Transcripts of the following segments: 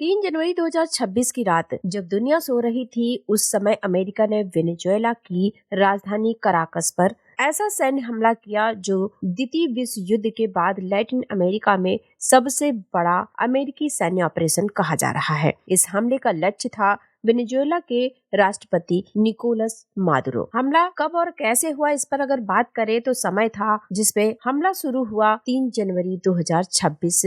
3 जनवरी 2026 की रात जब दुनिया सो रही थी, उस समय अमेरिका ने वेनेजुएला की राजधानी कराकस पर ऐसा सैन्य हमला किया जो द्वितीय विश्व युद्ध के बाद लैटिन अमेरिका में सबसे बड़ा अमेरिकी सैन्य ऑपरेशन कहा जा रहा है। इस हमले का लक्ष्य था वेनेजुएला के राष्ट्रपति निकोलस मादुरो। हमला कब और कैसे हुआ, इस पर अगर बात करें तो समय था जिसपे हमला शुरू हुआ 3 जनवरी 2026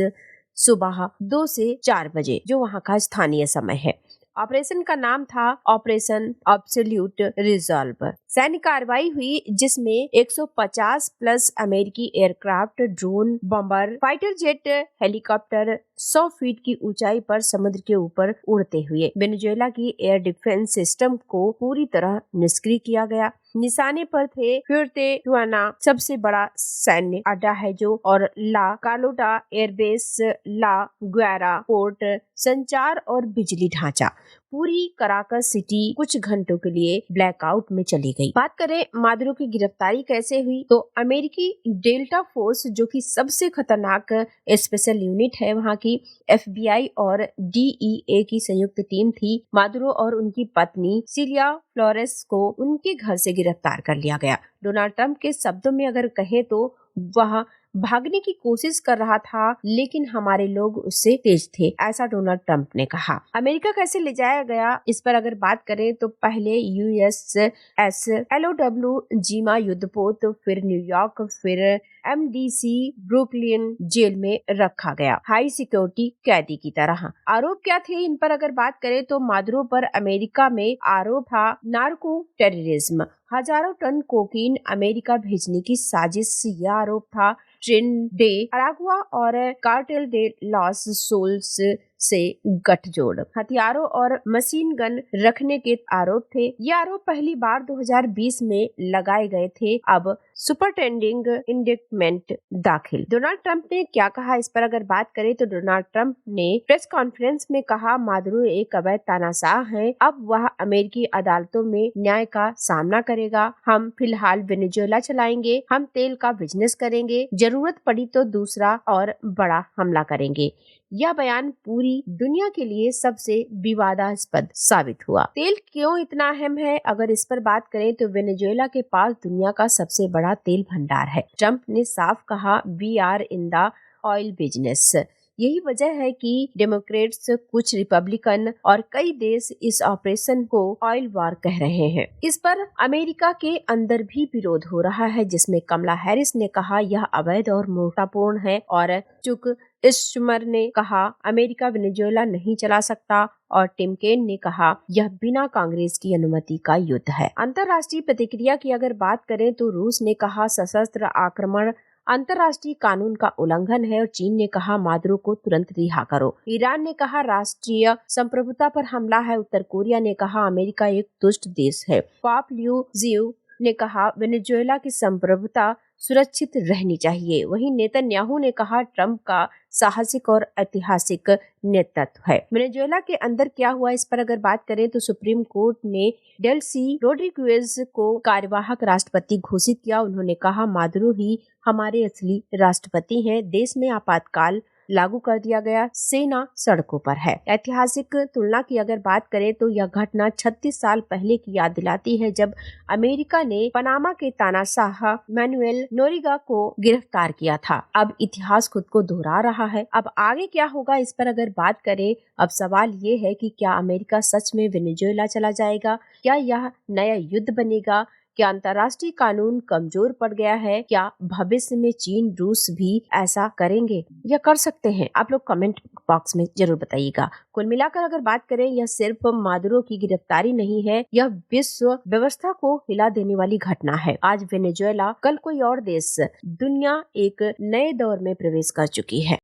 सुबह 2 से 4 बजे, जो वहाँ का स्थानीय समय है। ऑपरेशन का नाम था ऑपरेशन एब्सोल्यूट रिजॉल्व। सैन्य कार्रवाई हुई जिसमें 150 प्लस अमेरिकी aircraft, drone, बम्बर, fighter jet, helicopter 100 feet की ऊंचाई पर समुद्र के ऊपर उड़ते हुए वेनेजुएला की एयर डिफेंस सिस्टम को पूरी तरह निष्क्रिय किया गया। निशाने पर थे फ्यूर्तेट्यूना, सबसे बड़ा सैन्य अड्डा है जो, और ला कार्लोटा एयरबेस, ला ग्वारा पोर्ट, संचार और बिजली ढांचा। पूरी कराकस सिटी कुछ घंटों के लिए ब्लैकआउट में चली गई। बात करें मादुरो की गिरफ्तारी कैसे हुई, तो अमेरिकी डेल्टा फोर्स, जो कि सबसे खतरनाक स्पेशल यूनिट है वहाँ की, FBI और DEA की संयुक्त टीम थी। मादुरो और उनकी पत्नी सिलिया फ्लोरेस को उनके घर से गिरफ्तार कर लिया गया। डोनाल्ड ट्रंप के शब्दों में अगर कहे तो वह भागने की कोशिश कर रहा था, लेकिन हमारे लोग उससे तेज थे, ऐसा डोनाल्ड ट्रंप ने कहा। अमेरिका कैसे ले जाया गया, इस पर अगर बात करें तो पहले USS LOW जीमा युद्धपोत, फिर न्यूयॉर्क, फिर MDC ब्रुकलिन जेल में रखा गया, हाई सिक्योरिटी कैदी की तरह। आरोप क्या थे इन पर अगर बात करें तो मादुरो पर अमेरिका में आरोप था नार्को टेररिज्म, हजारों टन कोकीन अमेरिका भेजने की साजिश। यह आरोप था ट्रेन डे अरागुआ और कार्टेल डे लॉस सोल्स से गठजोड़, हथियारों और मशीन गन रखने के आरोप थे। ये आरोप पहली बार 2020 में लगाए गए थे। अब सुपरटेंडिंग इंडिक्टमेंट दाखिल। डोनाल्ड ट्रंप ने क्या कहा, इस पर अगर बात करें तो डोनाल्ड ट्रंप ने प्रेस कॉन्फ्रेंस में कहा, मादुरो एक अवैध तानाशाह है, अब वह अमेरिकी अदालतों में न्याय का सामना करेगा। हम फिलहाल वेनेजुएला चलाएंगे, हम तेल का बिजनेस करेंगे, जरूरत पड़ी तो दूसरा और बड़ा हमला करेंगे। यह बयान पूरी दुनिया के लिए सबसे विवादास्पद साबित हुआ। तेल क्यों इतना अहम है, अगर इस पर बात करें तो वेनेजुएला के पास दुनिया का सबसे बड़ा तेल भंडार है। ट्रंप ने साफ कहा, we are in the oil business. यही वजह है कि डेमोक्रेट्स, कुछ रिपब्लिकन और कई देश इस ऑपरेशन को ऑयल वॉर कह रहे हैं। इस पर अमेरिका के अंदर भी विरोध हो रहा है, जिसमें कमला हैरिस ने कहा यह अवैध और मूर्खतापूर्ण है, और चुक इस्चमर ने कहा अमेरिका वेनेजुएला नहीं चला सकता, और टिम केन ने कहा यह बिना कांग्रेस की अनुमति का युद्ध है। अंतर्राष्ट्रीय प्रतिक्रिया की अगर बात करें तो रूस ने कहा सशस्त्र आक्रमण अंतर्राष्ट्रीय कानून का उल्लंघन है, और चीन ने कहा मादुरो को तुरंत रिहा करो। ईरान ने कहा राष्ट्रीय संप्रभुता पर हमला है। उत्तर कोरिया ने कहा अमेरिका एक दुष्ट देश है। पाप लियू जियो ने कहा वेनेजुएला की संप्रभुता सुरक्षित रहनी चाहिए। वहीं नेतन्याहू ने कहा ट्रंप का साहसिक और ऐतिहासिक नेतृत्व है। वेनेजुएला के अंदर क्या हुआ, इस पर अगर बात करें तो सुप्रीम कोर्ट ने डेल्सी रोड्रिगुएज को कार्यवाहक राष्ट्रपति घोषित किया। उन्होंने कहा मादुरो ही हमारे असली राष्ट्रपति हैं। देश में आपातकाल लागू कर दिया गया, सेना सड़कों पर है। ऐतिहासिक तुलना की अगर बात करें तो यह घटना 36 साल पहले की याद दिलाती है, जब अमेरिका ने पनामा के तानाशाह मैनुएल नोरिगा को गिरफ्तार किया था। अब इतिहास खुद को दोहरा रहा है। अब आगे क्या होगा, इस पर अगर बात करें, अब सवाल ये है कि क्या अमेरिका सच में वेनेजुएला चला जाएगा, क्या यह नया युद्ध बनेगा, क्या अंतर्राष्ट्रीय कानून कमजोर पड़ गया है, क्या भविष्य में चीन रूस भी ऐसा करेंगे या कर सकते हैं? आप लोग कमेंट बॉक्स में जरूर बताइएगा। कुल मिलाकर अगर बात करें, यह सिर्फ मादुरो की गिरफ्तारी नहीं है, यह विश्व व्यवस्था को हिला देने वाली घटना है। आज वेनेजुएला, कल कोई और देश। दुनिया एक नए दौर में प्रवेश कर चुकी है।